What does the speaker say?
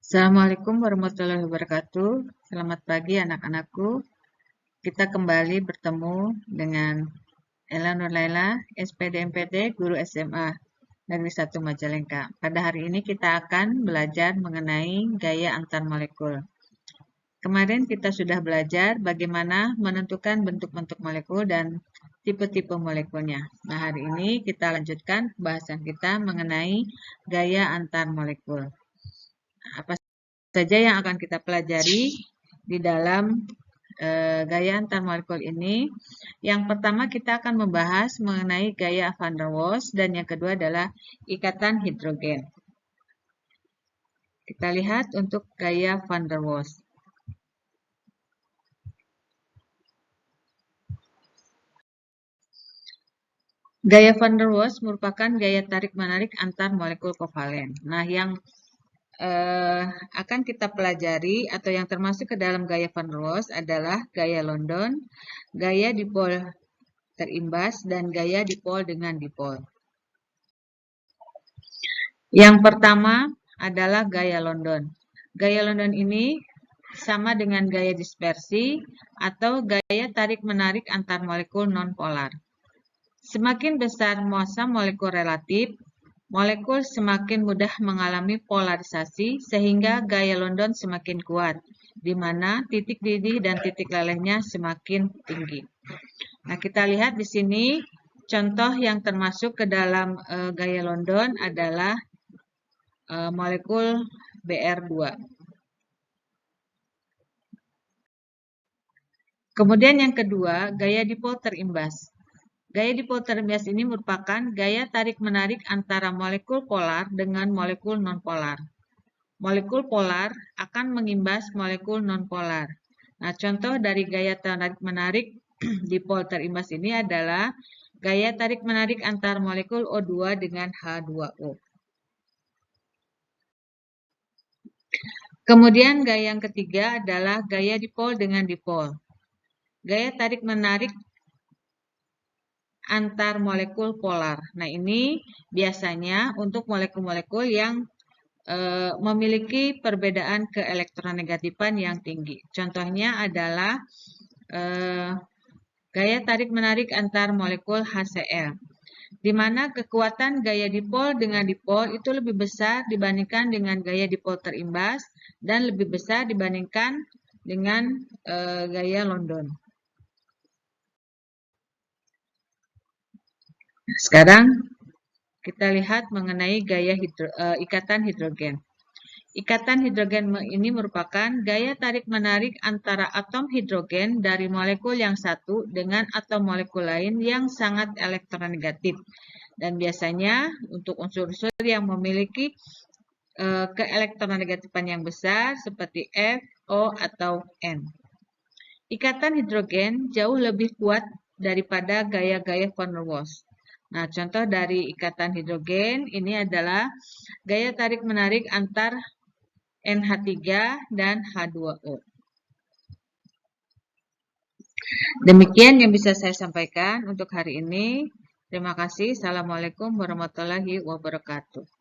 Assalamualaikum warahmatullahi wabarakatuh. Selamat pagi anak-anakku. Kita kembali bertemu dengan Ella Nurlaila, SPD MPT, Guru SMA Negeri 1 Majalengka. Pada hari ini kita akan belajar mengenai gaya antar molekul. Kemarin kita sudah belajar bagaimana menentukan bentuk-bentuk molekul dan tipe-tipe molekulnya. Nah, hari ini kita lanjutkan pembahasan kita mengenai gaya antar molekul. Apa saja yang akan kita pelajari di dalam gaya antar molekul ini. Yang pertama kita akan membahas mengenai gaya van der Waals dan yang kedua adalah ikatan hidrogen. Kita lihat untuk gaya van der Waals. Gaya van der Waals merupakan gaya tarik-menarik antar molekul kovalen. Nah, yang akan kita pelajari atau yang termasuk ke dalam gaya van der Waals adalah gaya London, gaya dipol terimbas, dan gaya dipol dengan dipol. Yang pertama adalah gaya London. Gaya London ini sama dengan gaya dispersi atau gaya tarik-menarik antar molekul nonpolar. Semakin besar massa molekul relatif, molekul semakin mudah mengalami polarisasi sehingga gaya London semakin kuat, di mana titik didih dan titik lelehnya semakin tinggi. Nah, kita lihat di sini contoh yang termasuk ke dalam gaya London adalah molekul Br2. Kemudian yang kedua, gaya dipol terimbas. Gaya dipol terimbas ini merupakan gaya tarik-menarik antara molekul polar dengan molekul nonpolar. Molekul polar akan mengimbas molekul nonpolar. Nah, contoh dari gaya tarik-menarik dipol terimbas ini adalah gaya tarik-menarik antar molekul O2 dengan H2O. Kemudian gaya yang ketiga adalah gaya dipol dengan dipol. Gaya tarik-menarik antar molekul polar. Nah, ini biasanya untuk molekul-molekul yang memiliki perbedaan keelektronegatifan yang tinggi. Contohnya adalah gaya tarik-menarik antar molekul HCl, di mana kekuatan gaya dipol dengan dipol itu lebih besar dibandingkan dengan gaya dipol terimbas dan lebih besar dibandingkan dengan gaya London. Sekarang kita lihat mengenai gaya ikatan hidrogen. Ikatan hidrogen ini merupakan gaya tarik-menarik antara atom hidrogen dari molekul yang satu dengan atom molekul lain yang sangat elektronegatif. Dan biasanya untuk unsur-unsur yang memiliki keelektronegatifan yang besar seperti F, O, atau N. Ikatan hidrogen jauh lebih kuat daripada gaya-gaya van der Waals. Nah, contoh dari ikatan hidrogen ini adalah gaya tarik-menarik antar NH3 dan H2O. Demikian yang bisa saya sampaikan untuk hari ini. Terima kasih. Assalamualaikum warahmatullahi wabarakatuh.